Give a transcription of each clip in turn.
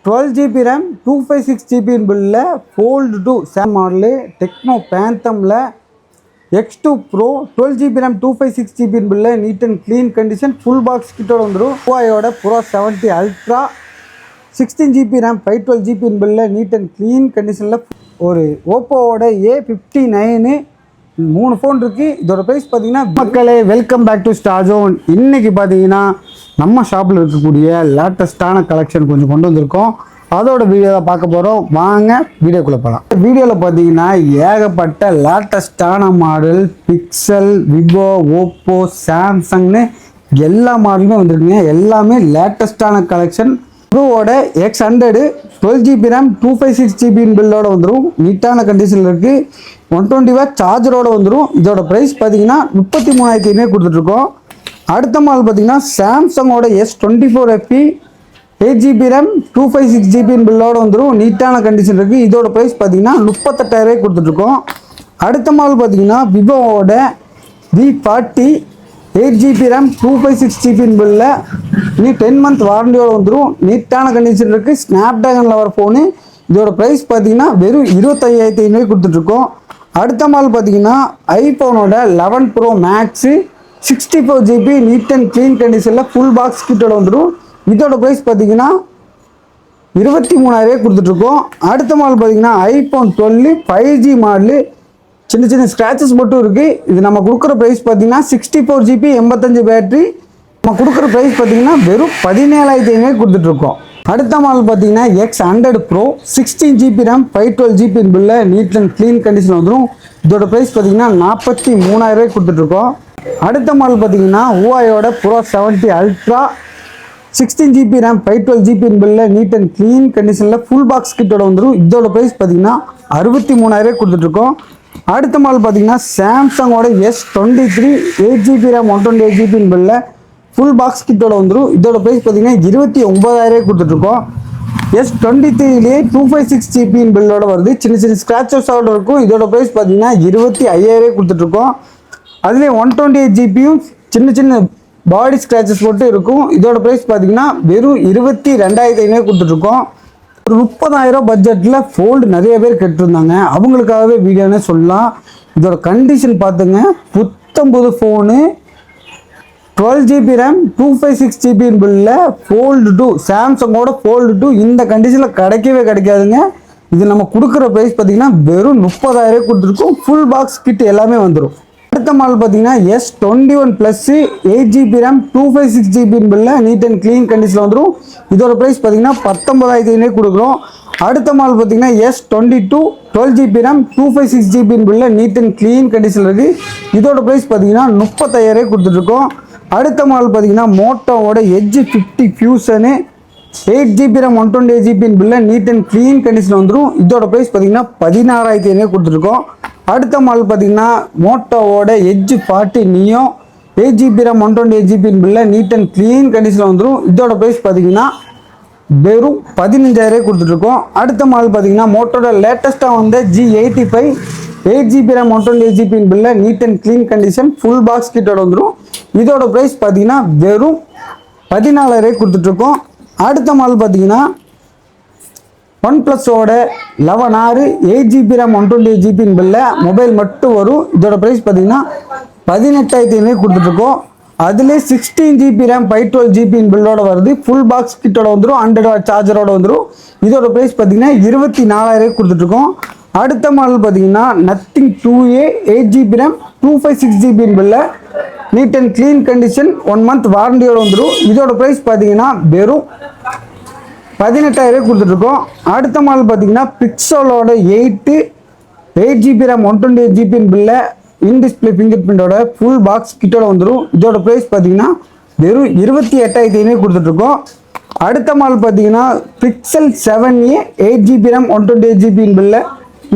12 GB RAM 256 GB பில்ல Fold 2 சாம் model Tecno Phantom X2 Pro 12 GB RAM 256 GB பில்ல neat and clean condition full box கிட்டோட வந்துடும். ஓயோட Pro 70 Ultra 16 GB RAM 512 GB பில்ல neat and clean கண்டிஷனில் ஒரு ஓப்போவோட A59 3 ஃபோன் இருக்குது. இதோட ப்ரைஸ் பார்த்தீங்கன்னா மக்களே welcome back to star zone. இன்றைக்கி பார்த்தீங்கன்னா நம்ம ஷாப்பில் இருக்கக்கூடிய லேட்டஸ்ட்டான கலெக்ஷன் கொஞ்சம் கொண்டு வந்திருக்கோம். அதோட வீடியோ தான் பார்க்க போகிறோம். வாங்க வீடியோக்குள்ளே போகலாம். வீடியோவில் பார்த்தீங்கன்னா ஏகப்பட்ட லேட்டஸ்ட்டான மாடல் பிக்சல், விவோ, ஓப்போ, சாம்சங்னு எல்லா மாடலுமே வந்துருக்குங்க. எல்லாமே லேட்டஸ்ட்டான கலெக்ஷன். விவோவோட X100 12 GB RAM 256 GB பில்லோட வந்துடும். நீட்டான கண்டிஷனில் இருக்குது. 120 வாட் சார்ஜரோட வந்துடும். இதோட ப்ரைஸ் பார்த்தீங்கன்னா 33,500 கொடுத்துட்ருக்கோம். அடுத்த மாடல் பார்த்தீங்கன்னா சாம்சங்கோட S24 FE 8 GB RAM 256 GB பில்லோட வந்துடும். நீட்டான கண்டிஷன் இருக்குது. இதோட ப்ரைஸ் பார்த்தீங்கன்னா 38,000 கொடுத்துட்ருக்கோம். அடுத்த மாடல் பார்த்தீங்கன்னா விவோவோட V40 8 GB RAM 256 GB பில்ல இனி 10 மந்த் வாரண்டியோட வந்துடும். நீட்டான கண்டிஷன் இருக்குது. ஸ்னாப்டிராகனில் வர ஃபோனு. இதோட ப்ரைஸ் பார்த்தீங்கன்னா வெறும் 25,500 கொடுத்துட்ருக்கோம். அடுத்த மாடல் பார்த்தீங்கன்னா ஐஃபோனோட 11 Pro Max 64 GB neat and clean கண்டிஷனில் ஃபுல் பாக்ஸ் கிட்டோட வந்துடும். இதோட ப்ரைஸ் பார்த்தீங்கன்னா 23,000 கொடுத்துட்ருக்கோம். அடுத்த மாடல் பார்த்தீங்கன்னா ஐஃபோன் 12 5G மாடலு சின்ன சின்ன ஸ்க்ராச்சஸ் மட்டும் இருக்குது. இது நம்ம கொடுக்குற ப்ரைஸ் பார்த்தீங்கன்னா 64 GB 85 பேட்டரி. நம்ம கொடுக்குற ப்ரைஸ் பார்த்தீங்கன்னா வெறும் 17,500 கொடுத்துட்ருக்கோம். அடுத்த மாடல் பார்த்தீங்கன்னா X100 Pro 16 GB RAM 512 GB பில்ல நீட் அண்ட் க்ளீன் கண்டிஷன் வந்துடும். இதோட ப்ரைஸ் பார்த்தீங்கன்னா 43,000 கொடுத்துட்ருக்கோம். அடுத்த மாடல் பார்த்தீங்கன்னா ஓயோட Pro 70 Ultra 16 GB RAM 512 GB பில்ல நீட் அண்ட் க்ளீன் கண்டிஷனில் ஃபுல் பாக்ஸ் கிட்டோட வந்துடும். இதோட ப்ரைஸ் பார்த்தீங்கன்னா 63,000 கொடுத்துட்ருக்கோம். அடுத்த மாடல் பார்த்தீங்கன்னா சாம்சங்கோட S23 8 GB RAM 128 GB பில்ல ஃபுல் பாக்ஸ் கிட்டோட வந்துடும். இதோட ப்ரைஸ் பார்த்தீங்கன்னா 29,000 கொடுத்துட்ருக்கோம். S23லேயே 256 GB பில்லோட வருது. சின்ன சின்ன ஸ்க்ராச்சஸோட இருக்கும். இதோட ப்ரைஸ் பார்த்தீங்கன்னா 25,000 கொடுத்துட்ருக்கோம். அதுலேயே 128 GBயும் சின்ன சின்ன பாடி ஸ்க்ராச்சஸ் மட்டும் இருக்கும். இதோட ப்ரைஸ் பார்த்தீங்கன்னா வெறும் 22,500 கொடுத்துட்ருக்கோம். ஒரு 30,000 பட்ஜெட்டில் ஃபோல்டு நிறைய பேர் கேட்டிருந்தாங்க. அவங்களுக்காகவே வீடியோனே சொல்லலாம். இதோட கண்டிஷன் பார்த்துங்க. புத்தம்புது ஃபோனு 12 GB RAM 256 GB பில்ல Fold 2 சாம்சங்கோட Fold 2 இந்த கண்டிஷனில் கிடைக்காதுங்க. இது நம்ம கொடுக்குற ப்ரைஸ் பார்த்தீங்கன்னா வெறும் 30,000 கொடுத்துருக்கோம். ஃபுல் பாக்ஸ் கிட் எல்லாமே வந்துடும். அடுத்த மாடல் பார்த்தீங்கன்னா S21 Plus 8 GB RAM 256 GB பில்ல நீட் அண்ட் க்ளீன் கண்டிஷனில் வந்துடும். இதோட ப்ரைஸ் பார்த்தீங்கன்னா 19,500 கொடுக்குறோம். அடுத்த மாடல் பார்த்தீங்கன்னா S22 12 GB RAM 256 GB பில்ல நீட் அண்ட் க்ளீன் கண்டிஷனில் இருக்குது. இதோட ப்ரைஸ் பார்த்தீங்கன்னா 35,000 கொடுத்துட்ருக்கோம். அடுத்த மாடல் பார்த்தீங்கன்னா மோட்டோவோட Edge 50 Fusion 8 GB RAM 128 GB பில்ல நீட் அண்ட் க்ளீன் கண்டிஷன் வந்துடும். இதோட ப்ரைஸ் பார்த்தீங்கன்னா 16,500 கொடுத்துருக்கோம். அடுத்த மாடல் பார்த்தீங்கன்னா மோட்டோவோட Edge 40 Neo 8 GB RAM 128 GB பில்ல நீட் அண்ட் க்ளீன் கண்டிஷனில் வந்துடும். இதோட ப்ரைஸ் பார்த்தீங்கன்னா வெறும் 15,000 கொடுத்துட்ருக்கோம். அடுத்த மாடல் பார்த்தீங்கன்னா மோட்டோட லேட்டஸ்ட்டாக வந்த G85 8 GB RAM 128 GB பில்ல neat and clean condition full box கிட்டோட வந்துடும். இதோட ப்ரைஸ் பார்த்தீங்கன்னா வெறும் 14,000 கொடுத்துட்ருக்கோம். அடுத்த மாடல் பார்த்தீங்கன்னா OnePlusோட 11R 8 GB RAM 128 GB பில்ல மொபைல் மட்டும் வரும். இதோட ப்ரைஸ் பார்த்தீங்கன்னா 18,500 கொடுத்துட்ருக்கோம். அதுலேயே 16 GB RAM 512 GB பில்லோட வருது. ஃபுல் பாக்ஸ் கிட்டோட வந்துடும். 100 வாட் சார்ஜரோட வந்துடும். இதோட ப்ரைஸ் பார்த்தீங்கன்னா 24,000 கொடுத்துட்ருக்கோம். அடுத்த மாடல் பார்த்தீங்கன்னா Nothing 2A 8 GB RAM 256 GB பில்ல neat and clean condition 1 month வாரண்டியோட வந்துடும். இதோட ப்ரைஸ் பார்த்தீங்கன்னா வெறும் 18,000 கொடுத்துட்ருக்கோம். அடுத்த மாடல் பார்த்தீங்கன்னா பிக்சலோட 8 GB RAM 128 GB பில்ல இன்டிஸ்பிளே ஃபிங்கர் பிரிண்டோட ஃபுல் பாக்ஸ் கிட்டோட வந்துடும். இதோட ப்ரைஸ் பார்த்தீங்கன்னா வெறும் 28,500 கொடுத்துட்ருக்கோம். அடுத்த மாடல் பார்த்தீங்கன்னா pixel 7A 8 GB RAM 128 GB பில்ல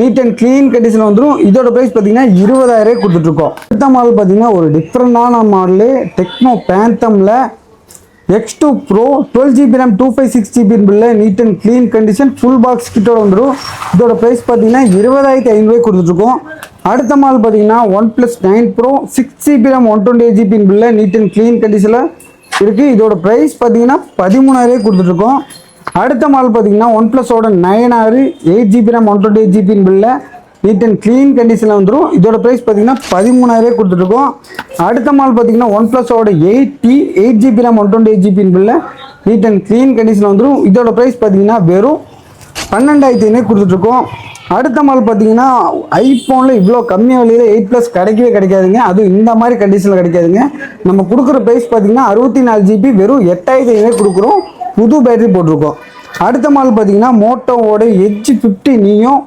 நீட் அண்ட் க்ளீன் கண்டிஷன் வந்துடும். இதோட ப்ரைஸ் பார்த்தீங்கன்னா 20,000 கொடுத்துட்ருக்கோம். அடுத்த மாடல் பார்த்தீங்கன்னா ஒரு டிஃப்ரெண்டான model Tecno Phantom X2 Pro 12 GB RAM 256 GB பில்ல neat and clean condition full box கிட்டோட வந்துடும். இதோட ப்ரைஸ் பார்த்தீங்கன்னா 20,500 கொடுத்துட்ருக்கோம். அடுத்த மாடல் பார்த்தீங்கன்னா OnePlus 9 Pro 6 GB RAM 128 GB பில்ல நீட் அண்ட் க்ளீன் கண்டிஷனில் இருக்குது. இதோட ப்ரைஸ் பார்த்தீங்கன்னா 13,000 கொடுத்துட்ருக்கோம். அடுத்த மாடல் பார்த்தீங்கன்னா one ப்ளஸோட 9R 8GB RAM 128GB பில்ல நீட் அண்ட் க்ளீன் கண்டிஷனில் வந்துடும். இதோட ப்ரைஸ் பார்த்தீங்கன்னா 13,000 கொடுத்துட்ருக்கோம். அடுத்த மாடல் பார்த்தீங்கன்னா ஒன் ப்ளஸோட 8GB RAM 128GB பில்ல நீட் அண்ட் க்ளீன் கண்டிஷனில் வந்துடும். இதோட ப்ரைஸ் பார்த்தீங்கன்னா வெறும் 12,500 கொடுத்துட்ருக்கோம். அடுத்த மாடல் பார்த்தீங்கன்னா ஐஃபோனில் இவ்வளோ கம்மி விலையில் 8+ கிடைக்கவே கிடைக்காதுங்க. அதுவும் இந்த மாதிரி கண்டிஷனில் கிடைக்காதுங்க. நம்ம கொடுக்குற ப்ரைஸ் பார்த்தீங்கன்னா 64GB வெறும் 8,500 கொடுக்குறோம். புது பேட்டரி போட்டிருக்கோம். அடுத்த மாடல் பார்த்தீங்கன்னா மோட்டோவோட எட்ஜ் 50 நீயும்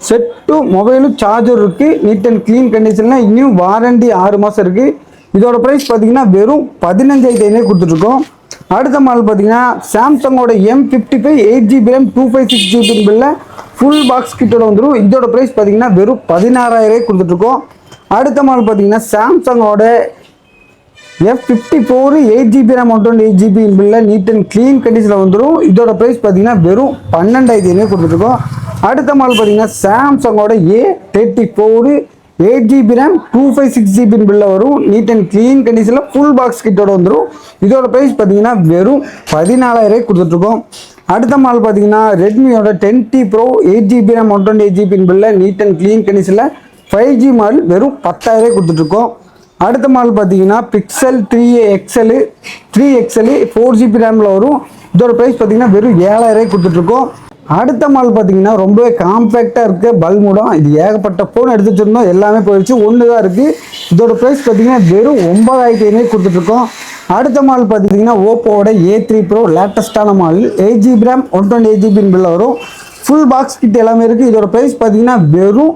செட்டு மொபைலும் சார்ஜர் இருக்குது. நீட் அண்ட் க்ளீன் கண்டிஷனில் இன்னும் வாரண்டி 6 மாதம் இருக்குது. இதோட ப்ரைஸ் பார்த்தீங்கன்னா வெறும் 15,500 கொடுத்துட்ருக்கோம். அடுத்த மாடல் பார்த்தீங்கன்னா சாம்சங்கோட M55 8GB RAM 256GB பில்ல ஃபுல் பாக்ஸ் கிட்டோட வந்துடும். இதோட ப்ரைஸ் பார்த்தீங்கன்னா வெறும் 16,000 கொடுத்துட்ருக்கோம். அடுத்த மாடல் பார்த்தீங்கன்னா சாம்சங்கோட F54 8GB RAM 128GB பில்ல நீட் அண்ட் க்ளீன் கண்டிஷனில் வந்துடும். இதோட ப்ரைஸ் பார்த்தீங்கன்னா வெறும் 12,500 கொடுத்துட்ருக்கோம். அடுத்த மாடல் பார்த்தீங்கன்னா சாம்சங்கோட A34 8GB RAM 256GB பில்ல வரும். நீட் அண்ட் க்ளீன் கண்டிஷனில் ஃபுல் பாக்ஸ் கிட்டோட வந்துடும். இதோட ப்ரைஸ் பார்த்தீங்கன்னா வெறும் 14,000 கொடுத்துட்ருக்கோம். அடுத்த மாடல் பார்த்தீங்கன்னா ரெட்மியோட 10T Pro 8GB RAM 128GB பில்ல நீட் அண்ட் க்ளீன் கண்டிஷனில் 5G மாடல் வெறும் 10,000 கொடுத்துட்ருக்கோம். அடுத்த மாடல் பார்த்தீங்கன்னா பிக்சல் 3XL 4GB ரேமில் வரும். இதோட ப்ரைஸ் பார்த்தீங்கன்னா வெறும் 7,000 கொடுத்துட்ருக்கோம். அடுத்த மாடல் பார்த்தீங்கன்னா ரொம்பவே காம்பேக்டாக இருக்க பல்முடம். இது ஏகப்பட்ட ஃபோன் எடுத்து வச்சுருந்தோம், எல்லாமே போயிடுச்சு, ஒன்று தான் இருக்குது. இதோட ப்ரைஸ் பார்த்தீங்கன்னா வெறும் 9,500 கொடுத்துட்ருக்கோம். அடுத்த மாடல் பார்த்தீங்கன்னா ஓப்போவோட A3 Pro லேட்டஸ்டான மாடல் 8GB RAM 128GB பில்ல வரும். ஃபுல் பாக்ஸ் கிட்ட எல்லாமே இருக்குது. இதோட ப்ரைஸ் பார்த்தீங்கன்னா வெறும்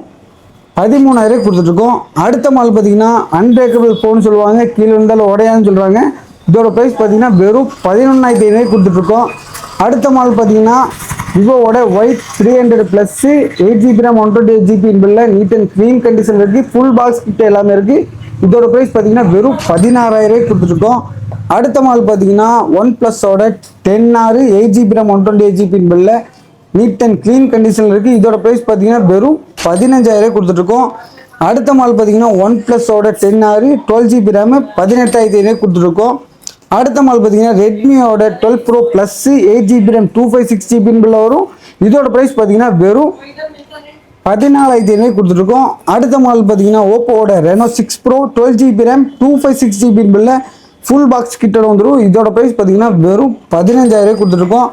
13,000 கொடுத்துட்ருக்கோம். அடுத்த மாடல் பார்த்தீங்கன்னா அன்பிரேக்கபிள் ஃபோன் சொல்லுவாங்க, கீழே இருந்தாலும் உடையான்னு சொல்கிறாங்க. இதோட ப்ரைஸ் பார்த்தீங்கன்னா வெறும் 11,500 கொடுத்துட்ருக்கோம். அடுத்த மாடல் பார்த்தீங்கன்னா விவோவோட Y300+ 8GB RAM 128GB பில்ல நீட் அண்ட் க்ளீன் கண்டிஷன் இருக்குது. ஃபுல் பாக்ஸ் கிட்ட எல்லாமே இருக்குது. இதோட ப்ரைஸ் பார்த்தீங்கன்னா வெறும் 16,000 கொடுத்துட்ருக்கோம். அடுத்த மாடல் பார்த்தீங்கன்னா one ப்ளஸோட 10R 8GB RAM 128GB பில்ல நீட் அண்ட் க்ளீன் கண்டிஷனில் இருக்குது. இதோட ப்ரைஸ் பார்த்தீங்கன்னா வெறும் 15,000 கொடுத்துட்ருக்கோம். அடுத்த மாடல் பார்த்தீங்கன்னா ஒன் ப்ளஸோட 10R 12GB RAM 18,500 கொடுத்துட்ருக்கோம். அடுத்த மாடல் பார்த்தீங்கன்னா ரெட்மியோட 12 Pro Plus 8GB RAM 256GB பில்ல வரும். இதோட ப்ரைஸ் பார்த்தீங்கன்னா வெறும் 14,500 கொடுத்துட்ருக்கோம். அடுத்த மாடல் பார்த்தீங்கன்னா ஓப்போவோட Reno 6 Pro 12GB RAM 256GB பில்ல ஃபுல் பாக்ஸ் கிட்ட வந்துடும். இதோட ப்ரைஸ் பார்த்தீங்கன்னா வெறும் 15,000 கொடுத்துட்ருக்கோம்.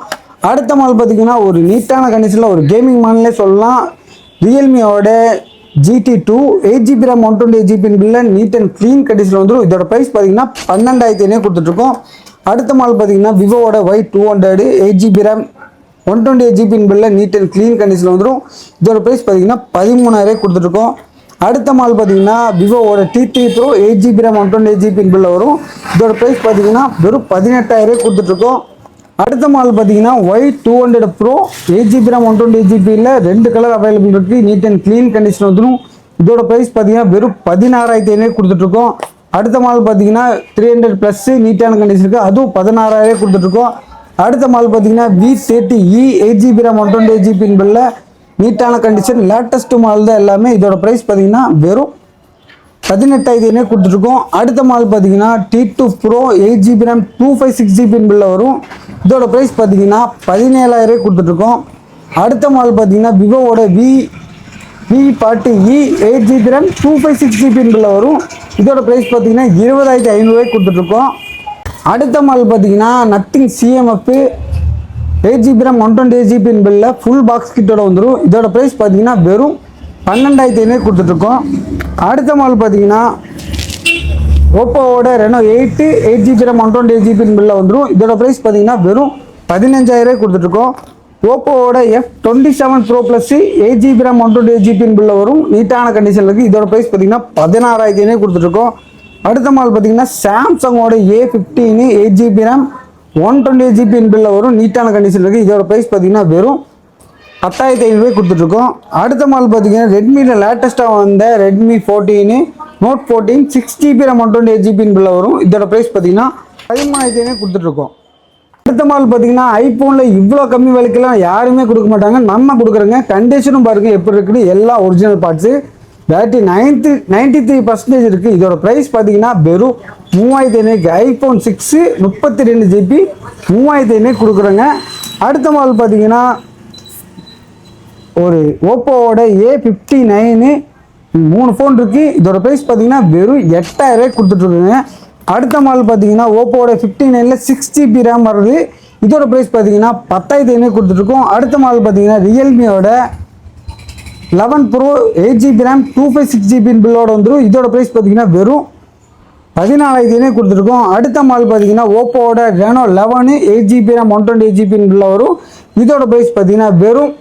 அடுத்த மாடல் பார்த்தீங்கன்னா ஒரு நீட்டான கண்டிஷனில் ஒரு கேமிங் மாடலே சொல்லலாம். ரியல்மியோட GT2 8GB RAM 128GB பில்ல நீட் அண்ட் க்ளீன் கண்டிஷனில் வந்துடும். இதோட ப்ரைஸ் பார்த்தீங்கன்னா 12,500 கொடுத்துட்ருக்கோம். அடுத்த மாடல் பார்த்தீங்கன்னா விவோவோட Y200 8GB RAM 128GB பில்ல நீட் அண்ட் க்ளீன் கண்டிஷனில் வந்துடும். இதோட ப்ரைஸ் பார்த்தீங்கன்னா 13,000 கொடுத்துட்ருக்கோம். அடுத்த மாடல் பார்த்தீங்கன்னா விவோவோட T3 Pro 8GB RAM 128GB பில்ல வரும். இதோட ப்ரைஸ் பார்த்தீங்கன்னா வெறும் 18,000 கொடுத்துட்ருக்கோம். அடுத்த மாடல் பார்த்தீங்கன்னா Y200 Pro 8GB RAM 128GB ரெண்டு கலர் அவைலபிள் இருக்குது. நீட் அண்ட் க்ளீன் கண்டிஷன் வந்துடும். இதோட ப்ரைஸ் பார்த்தீங்கன்னா வெறும் 16,500 கொடுத்துட்ருக்கோம். அடுத்த மாடல் பார்த்தீங்கன்னா 300+ நீட்டான கண்டிஷன் இருக்குது, அதுவும் 16,000 கொடுத்துட்ருக்கோம். அடுத்த மாடல் பார்த்தீங்கன்னா V30e 8GB RAM 128GB பில்ல நீட்டான கண்டிஷன் லேட்டஸ்ட் மாடல் தான் எல்லாமே. இதோட ப்ரைஸ் பார்த்தீங்கன்னா வெறும் 18,500 கொடுத்துட்ருக்கோம். அடுத்த மாடல் பார்த்தீங்கன்னா T2 Pro 8GB RAM 256GB பில்ல வரும். இதோட ப்ரைஸ் பார்த்தீங்கன்னா 17,000 கொடுத்துட்ருக்கோம். அடுத்த மாடல் பார்த்தீங்கன்னா விவோவோட V40e 8GB RAM 256GB பில்ல வரும். இதோட ப்ரைஸ் பார்த்தீங்கன்னா 20,500 கொடுத்துட்ருக்கோம். அடுத்த மாடல் பார்த்தீங்கன்னா nothing CMF 8GB RAM 128GB பில்ல ஃபுல் பாக்ஸ் கிட்டோட வந்துடும். இதோட ப்ரைஸ் பார்த்தீங்கன்னா வெறும் 12,500 கொடுத்துட்ருக்கோம். அடுத்த மாடல் பார்த்தீங்கன்னா ஓப்போவோட Reno 8 8GB RAM 128GB பில்ல வந்துடும். இதோட ப்ரைஸ் பார்த்தீங்கன்னா வெறும் 15,000 கொடுத்துட்ருக்கோம். ஓப்போவோட F27 Pro Plus 8GB RAM 128GB பில்ல வரும். நீட்டான கண்டிஷனில் இருக்குது. இதோட ப்ரைஸ் பார்த்தீங்கன்னா 16,500 கொடுத்துட்ருக்கோம். அடுத்த மாடல் பார்த்தீங்கன்னா சாம்சங்கோட A15 8GB RAM 128GB பில்ல வரும். நீட்டான கண்டிஷனில் இருக்குது. இதோட ப்ரைஸ் பார்த்தீங்கன்னா வெறும் 10,500 கொடுத்துட்ருக்கோம். அடுத்த மாடல் பார்த்தீங்கன்னா ரெட்மியில் லேட்டஸ்ட்டாக வந்த Redmi 14 Note 14 6GB RAM 128GB பில்ல வரும். இதோட ப்ரைஸ் பார்த்தீங்கன்னா 13,500 கொடுத்துட்ருக்கோம். அடுத்த மாடல் பார்த்தீங்கன்னா ஐஃபோனில் இவ்வளோ கம்மி விலைக்கெல்லாம் யாருமே கொடுக்க மாட்டாங்க, நம்ம கொடுக்குறோங்க. கண்டிஷனும் பாருங்கள் எப்படி இருக்குன்னு, எல்லாம் ஒரிஜினல் பார்ட்ஸு. பேட்டரி 93% இருக்குது. இதோட ப்ரைஸ் பார்த்தீங்கன்னா வெறும் 3,500. iPhone 6 32GB 3,500 கொடுக்குறோங்க. அடுத்த மாடல் பார்த்தீங்கன்னா ஒரு ஓப்போவோட A59 3 ஃபோன் இருக்குது. இதோட ப்ரைஸ் பார்த்தீங்கன்னா வெறும் 8000 கொடுத்துட்ருக்குங்க. அடுத்த மாடல் பார்த்தீங்கன்னா ஓப்போவோட 59ல் 6GB ரேம் வருது. இதோட ப்ரைஸ் பார்த்தீங்கன்னா 10,500 கொடுத்துட்ருக்கோம். அடுத்த மாடல் பார்த்தீங்கன்னா ரியல்மியோட 11 ப்ரோ 8GB ரேம் 256GB பில்லோட வந்துடும். இதோட ப்ரைஸ் பார்த்தீங்கன்னா வெறும் 14,500 கொடுத்துருக்கோம். அடுத்த மாடல் பார்த்தீங்கன்னா ஓப்போவோட ரெனோ 11 8GB ரேம் 128GB பில்ல வரும். இதோட ப்ரைஸ் பார்த்தீங்கன்னா வெறும்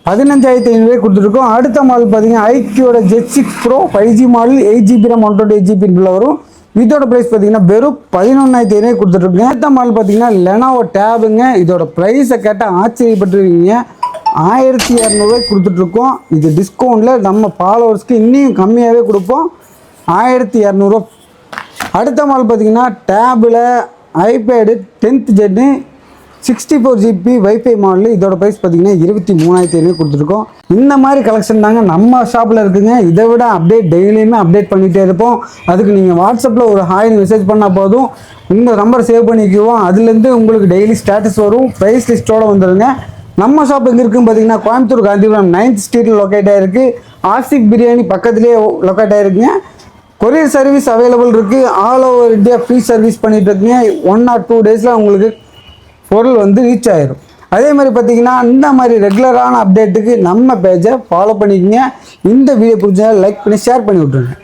15,500 கொடுத்துருக்கோம். அடுத்த மாடல் பார்த்தீங்கன்னா ஐக்யூவோட Z6 Pro 5G model 8GB RAM 128GB பில்ல வரும். இதோட ப்ரைஸ் பார்த்தீங்கன்னா வெறும் 11,500 கொடுத்துட்ருக்குங்க. அடுத்த மாடல் பார்த்தீங்கன்னா லெனோவோ டேபுங்க. இதோட ப்ரைஸை கேட்டால் ஆச்சரியப்பட்டுருக்கீங்க. 1200 கொடுத்துட்ருக்கோம். இது டிஸ்கவுண்ட்டில் நம்ம ஃபாலோவர்ஸ்க்கு இன்னும் கம்மியாகவே கொடுப்போம். 1200. அடுத்த மாடல் பார்த்தீங்கன்னா table iPad 10th gen 64GB wifi model. இதோட ப்ரைஸ் பார்த்தீங்கன்னா 23,500 கொடுத்துருக்கோம். இந்த மாதிரி கலெக்ஷன் தாங்க நம்ம ஷாப்பில் இருக்குங்க. இதை விட அப்டேட் டெய்லியுமே அப்டேட் பண்ணிகிட்டே இருப்போம். அதுக்கு நீங்கள் வாட்ஸ்அப்பில் ஒரு ஹாய் மெசேஜ் பண்ணால் போதும், உங்கள் நம்பர் சேவ் பண்ணிக்குவோம். அதுலேருந்து உங்களுக்கு டெய்லி ஸ்டேட்டஸ் வரும். ப்ரைஸ் லிஸ்ட்டோடு வந்துடுங்க. நம்ம ஷாப் எங்கே இருக்குன்னு பார்த்தீங்கன்னா கோயம்புத்தூர் காந்திபுரம் 9th ஸ்ட்ரீட்டில் லொக்கேட் ஆகிருக்கு. ஆசிக் பிரியாணி பக்கத்துலேயே லொக்கேட் ஆகிருக்குங்க. கொரியர் சர்வீஸ் அவைலபிள் இருக்குது. All over India free service பண்ணிகிட்டு இருக்குங்க. 1 or 2 டேஸில் உங்களுக்கு பொருள் வந்து ரீச் ஆயிரும். அதே மாதிரி பார்த்தீங்கன்னா இந்த மாதிரி ரெகுலரான அப்டேட்டுக்கு நம்ம பேஜை ஃபாலோ பண்ணிக்கோங்க. இந்த வீடியோ பிடிச்சா லைக் பண்ணி ஷேர் பண்ணி விட்ருங்க.